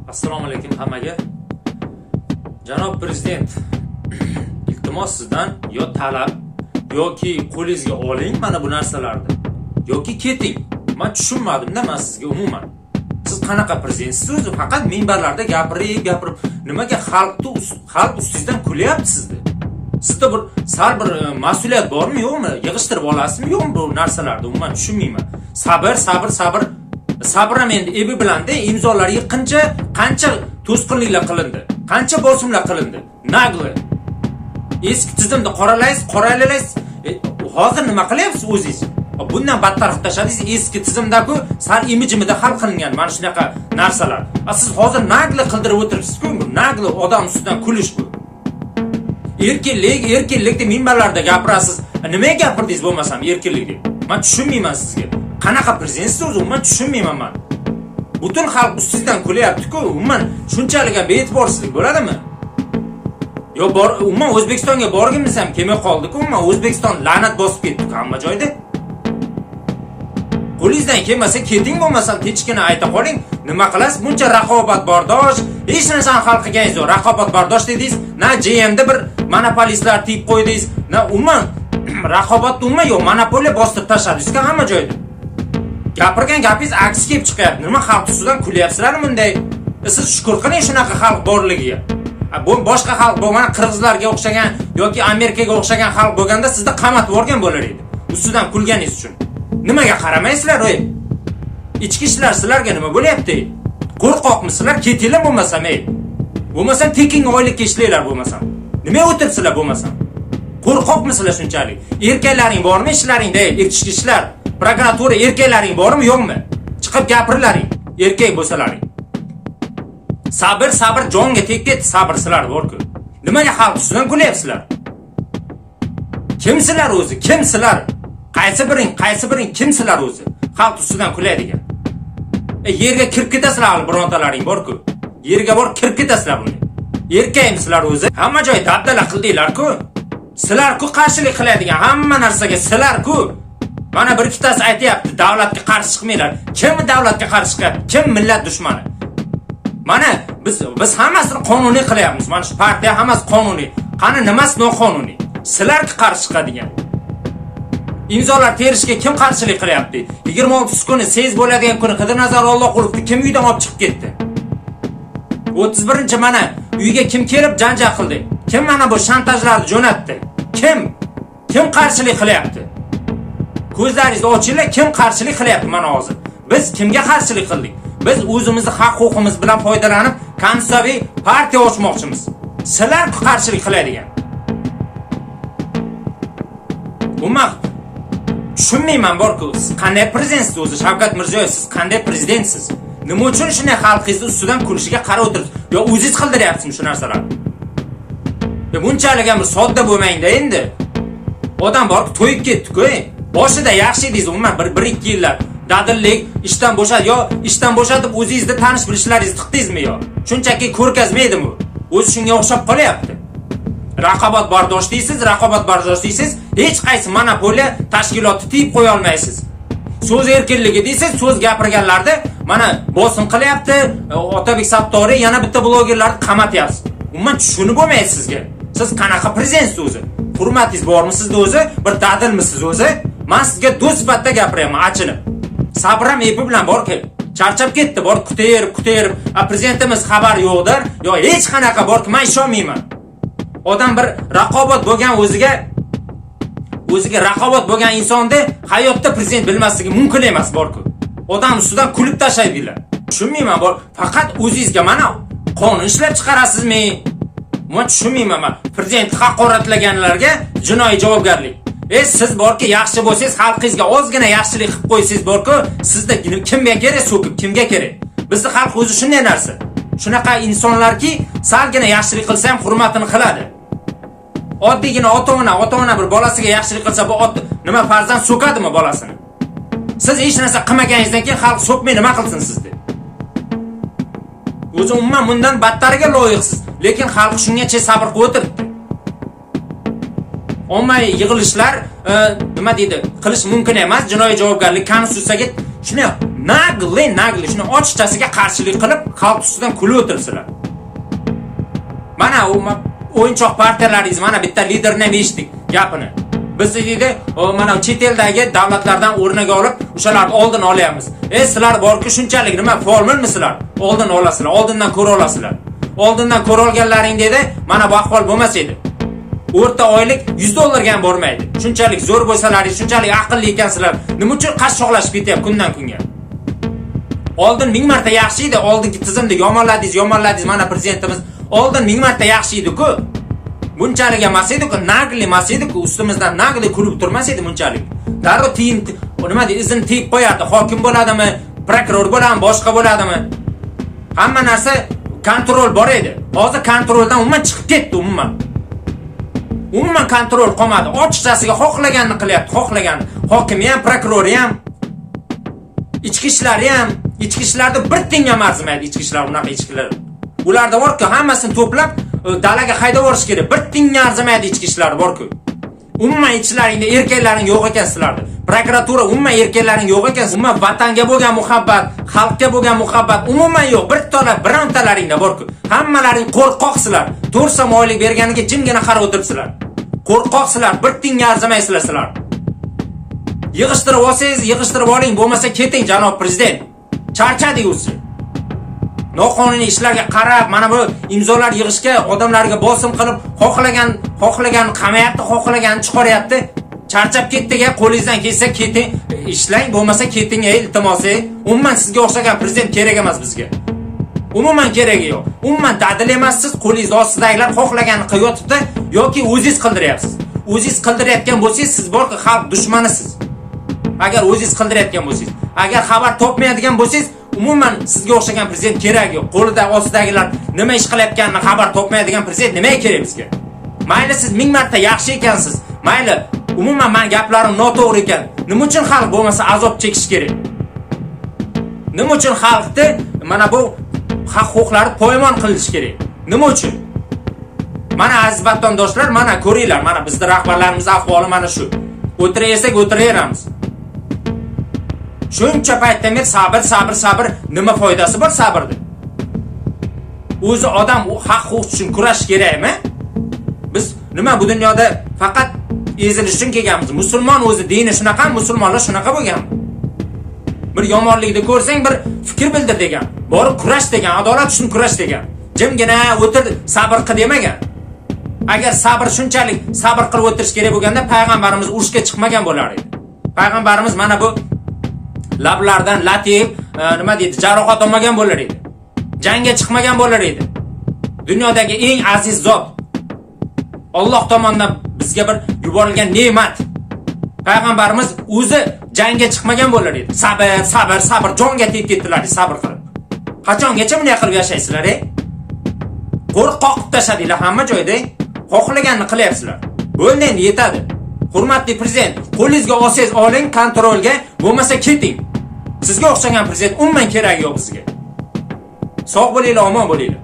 Assalomu alaykum hammaga. Janob prezident, iltimos sizdan yo talab yoki qo'lingizga oling mana bu narsalarni yoki keting. Men tushunmadim-da men sizga umuman. Siz qanaqa prezidentsiz o'zi faqat minbarlarda gapirib, nimaga xalq ustingizdan kulyapti sizni? Sizda bir sal bir mas'uliyat bormi, yo'qmi? Yig'ishtirib olasizmi, yo'qmi bu narsalarni? Umuman tushunmayman. Sabr. Sabram endi ebi bilanda imzolar yig'incha qancha to'sqinliklar qilindi, qancha bosimlar qilindi. Nagli. Eski tizimda qoralaysiz. Hozir nima qilyapsiz o'zingiz? Bundan battar qilib tashladingiz eski tizimda-ku sal imijimida hal qilingan mana shunaqa narsalar. Siz hozir nagli qildirib o'tiribsiz-ku, nagli odam ustidan kulish bu. Erkinlikda minbarlarda gapirasiz. Nimaga gapirdingiz bo'lmasam erkinlik deb? Men tushunmayman sizga. Qanaqa prezidentsiz o'zi men tushunmayman men. Butun xalq ustingizdan kulyapti-ku, umuman shunchalik ham be'tiborsizlik bo'ladimi? Yo umuman O'zbekistonga borgimiz ham kelmay qoldi-ku, umuman O'zbekiston la'nat bosib ketdi hamma joyda. Qo'lingizdan kelmasa keting, bo'lmasa tinchgina ayta qoling. Nima qilasiz? Buncha raqobat bardosh, hech narsani xalqiga yo'q. Raqobat bardosh dedingiz, na JMda bir monopolistlar tiyib qo'ydingiz, na umuman raqobatni umuman yo'q, monopoliya bosib tashladingiz-ku hamma joyda. Gapirgan gapingiz aksi kelib chiqyapti. Nima xalq ustidan kulyapsizlarmi bunday? Siz shukr qiling shunaqa xalq borligiga. Bu boshqa xalq bo'lgan, qirg'izlarga o'xshagan yoki Amerikaga o'xshagan xalq bo'lganda sizda qamatib o'rgan bo'lar edi. Ustidan kulganingiz uchun. Nimaga qaramaysizlar o'y? Ichki ishlar sizlarga nima bo'lyapti? Qo'rqoqmisizlar? Ketinglar bo'lmasam ey. Bo'lmasam tekin oylikka ishlanglar bo'lmasam. Nima o'tiribsizlar bo'lmasam? Qo'rqoqmisizlar shunchalik? Erkaklaring bormi ishlaringda? Ichki ishlar, prokuratura erkaklaring bormi yo'qmi? Chiqib gapirlaring, erkak bo'lsalaring. Sabr jonga tekket sabr sizlar bor-ku. Nimaga xalq ustidan kulyapsizlar? Kimsizlar o'zi? Kimsizlar? Qaysi biring kimsizlar o'zi? Xalq ustidan kulaydigan. Yerga kirib ketasizlar birontalaring bor-ku. Yerga bor kirib ketasizlar buni. Erkakmisizlar o'zi? Hamma joy dabdala qildinglar-ku. Sizlar-ku qarshilik qiladigan hamma narsaga sizlar-ku. Mana bir ikkitasi aytayapti, davlatga qarshi chiqmanglar. Kim davlatga qarshi chiqyapti? Kim millat dushmani? Mana biz hammasini qonuniy qilyapmiz. Mana shu partiya hammasi qonuniy. Qani nimasi noqonuniy? Sizlarga qarshi chiqadigan. İmzolar terishga kim qarshilik qilyapti? 26 kuni sez bo'ladigan kuni Qidirnazar Allohqulovni kim uydan olib chiqib ketdi? 31-chi mana uyga kim kelib janjal qildi? Kim mana bu shantajlarni jo'natdi? Kim qarshilik qilyapti? Ko'zlaringizni ochinglar, kim qarshilik qilyapti mana hozir? Biz kimga qarshilik qildik? Biz o'zimizning haq-huquqimiz bilan foydalanib, konstitutsiyaviy partiya ochmoqchimiz. Sizlar qarshilik qiladigan. Umuman tushunmayman bor-ku, siz qanday prezidentsiz o'zi? Shavkat Mirziyoyev, siz qanday prezidentsiz? Nima uchun shunday xalqingizni ustidan kulishiga qarab o'tiribsiz? Yo o'zingiz qildiryapsizmi shu narsalarni? Bunchalik ham sodda bo'lmang-da endi. Odam bor-ku, to'yib ketdi-ku. Boshida yaxshi edingiz, umuman 1-2 yillar dadillik, ishdan bo'shatib o'zingizda tanish bilishlaringizni tiqdingizmi yo? Shunchaki ko'rgazmaydimi? O'zi shunga o'xshab qolyapti. Raqobat bardosh deysiz, hech qaysi monopoliya tashkiloti tiyib qo'ya olmaysiz. So'z erkinligi deysiz, so'z gapirganlarda mana bosim qilyapti, Otabek Sattoriy yana bitta blogerlarni qamatyapsiz. Umuman tushunib bo'lmaydi sizga. Siz qanaqa prezidentsiz o'zi? Hurmatingiz bormi sizda o'zi? Bir dadilmisiz o'zi? Men sizga do'st sifatida gapiryapman, achinib. Sabram epi bilan bor-ku. Charchab ketdi, bor kutayirib. Prezidentimiz xabar yo'qdir, yo hech qanaqa bor-ku, men ishonmayman. Odam bir raqobat bo'lgan o'ziga raqobat bo'lgan insonni hayotda prezident bilmasligi mumkin emas bor-ku. Odam ustidan kulib tashlaydilar. Tushunmayman bor, faqat o'zingizga mana qonun ishlab chiqarasizmi? Men tushunmayman men. Prezidentni haqoratlaganlarga jinoiy javobgarlik. Siz borki yaxshi bo'lsangiz, xalqingizga ozgina yaxshilik qilib qo'ysangiz bor-ku, sizda kimga kerak so'kib, kimga kerak? Bizning xalq o'zi shunday narsa. Shunaqa insonlarki, salgina yaxshilik qilsa ham hurmatini qiladi. Oddiygina ota-ona bir bolasiga yaxshilik qilsa, bu nima farzand so'kadimi bolasini? Siz hech narsa qilmaganingizdan keyin xalq so'kmay nima qilsin sizni? O'zi umuman bundan battariga loyiqsiz, lekin xalq shungacha sabr qilib o'tiribdi. Ommaviy yig'ilishlar nima deydi? Qilish mumkin emas, jinoiy javobgarlik konstitutsiyaga shunday nagli shuni ochiqchasiga qarshilik qilib xalq ustidan kulib o'tiribsizlar. Mana o'yinchoq partiyalaringiz mana bitta liderni ham eshitdik gapini. Biz deydi, mana chet eldagi davlatlardan o'rnak olib, o'shalarni oldin olyapmiz. Sizlar borki shunchalik nima formulmisizlar? Oldin olasizlar, oldindan ko'ra olasizlar. Oldindan ko'ra olganlaring dedi, mana bu ahvol bo'lmas edi. O'rta oylik $100 ham bormaydi. Shunchalik zo'r bo'lsalaringiz, shunchalik aqlli ekansizlar. Nima uchun qashshoqlashib ketyapti kundan kunga? Oldin 1000 marta yaxshi edi, oldingi tizimni yomonladingiz mana prezidentimiz. Oldin 1000 marta yaxshi edi-ku. Bunchalik emas edi-ku, nagli emas edi-ku, ustimizdan nagli kulib turmas edi bunchalik. Darrov tiyin, nima deydi, izin tiyib qo'yardi. Hokim bo'ladimi, prokuror bo'ladimi, boshqa bo'ladimi? Hamma narsa kontrol bor edi. Hozir kontroldan umuman chiqib ketdi umuman. Umuman kontrol qolmadi. Ochiqchasiga xohlaganini qilyapti, xohlagan. Hokimi ham, prokurori ham, ichki ishlari ham, ichki ishlarda bir tiyinga arzimaydi ichki ishlar, unaqa ichki ishlar. Ularda bor-ku, hammasini to'plab dalaga haydab yuborish kerak. Bir tiyinga arzimaydi ichki ishlar bor-ku. Umuman ichlaringda erkaklaring yo'q ekan sizlarda. Prokuratura umuman erkaklaring yo'q ekan. Umuman vatanga bo'lgan muhabbat, xalqqa bo'lgan muhabbat umuman yo'q. Birontalaringda bor-ku. Hammalaring qo'rqoqsizlar. 4 so'm oylik berganiga jimgina qarab o'tiribsizlar. Qo'rqoqsizlar, bir tiyinga arzimaysizlar sizlar. Yig'ishtirib olsangiz, yig'ishtirib oling, bo'lmasa keting janob prezident. Charchadik o'zi. Noqonuniy ishlarga qarab, mana bu imzolar yig'ishga odamlarga bosim qilib, xohlagan qamayapti, xohlagan chiqaryapti. Charchab ketdik-a, qo'lingizdan kelsa keting, ishlang, bo'lmasa keting, iltimos. Umuman sizga o'xshagan prezident kerak emas bizga. Umuman keragi yo'q. Umuman dadil emassiz, qo'lingiz ostidagilar xohlaganini qilyotibdi yoki o'zingiz qildiryapsiz. O'zingiz qildirayotgan bo'lsangiz, siz borki xalq dushmanisiz. Agar o'zingiz qildirayotgan bo'lsangiz, agar xabar topmaydigan bo'lsangiz, umuman sizga o'xshagan prezident kerak yo'q. Qo'lida ostidagilar nima ish qilayotganini xabar topmaydigan prezident nimaga kerak bizga? Mayli siz 1000 marta yaxshi ekansiz. Mayli, umuman men gaplarim noto'g'ri ekan. Nima uchun xalq bo'lmasa azob chekish kerak? Nima uchun xalqni mana bu haq-huquqlari poymon qilish kerak? Nima uchun? Mana aziz vatandoshlar, mana ko'ringlar, mana bizning rahbarlarimiz ahvoli mana shu. O'tiraversak o'tiraveramiz. Shuncha paytdan beri sabr, nima foydasi bor sabrda? O'zi odam haq-huquq uchun kurash kerakmi? Biz nima bu dunyoda faqat ezilish uchun kelganmiz. Musulmon o'zi dini shunaqa, musulmonlar shunaqa bo'lgan. Bir yomonlikni ko'rsang bir fikr bildir degan. Borib kurash degan, adolat uchun kurash degan. Jimgina o'tir, sabr qil demagan. Agar shunchalik sabr qilib o'tirish kerak bo'lganda payg'ambarimiz urushga chiqmagan bo'lar edi. Payg'ambarimiz mana bu lablardan latib, nima deydi, jarohat olmagan bo'lar edi. Jangga chiqmagan bo'lar edi. Dunyodagi eng aziz zot Alloh tomonidan bizga bir yuborilgan ne'mat. Payg'ambarimiz o'zi jangga chiqmagan bo'lar edi. Sabr, jonga tegib ketdilar, sabr qilib. Qachongacha bunday qilib yashaysizlar, Qo'rqoq tashadinglar hamma joyda. Xohlaganini qilyapsizlar. Bo'ldi, endi yetadi. Hurmatli prezident, qo'lingizga olsangiz oling kontrolga, bo'lmasa keting. Sizga o'xshagan prezident umuman kerak yo'q bizga. Sog' bo'linglar, omon bo'linglar.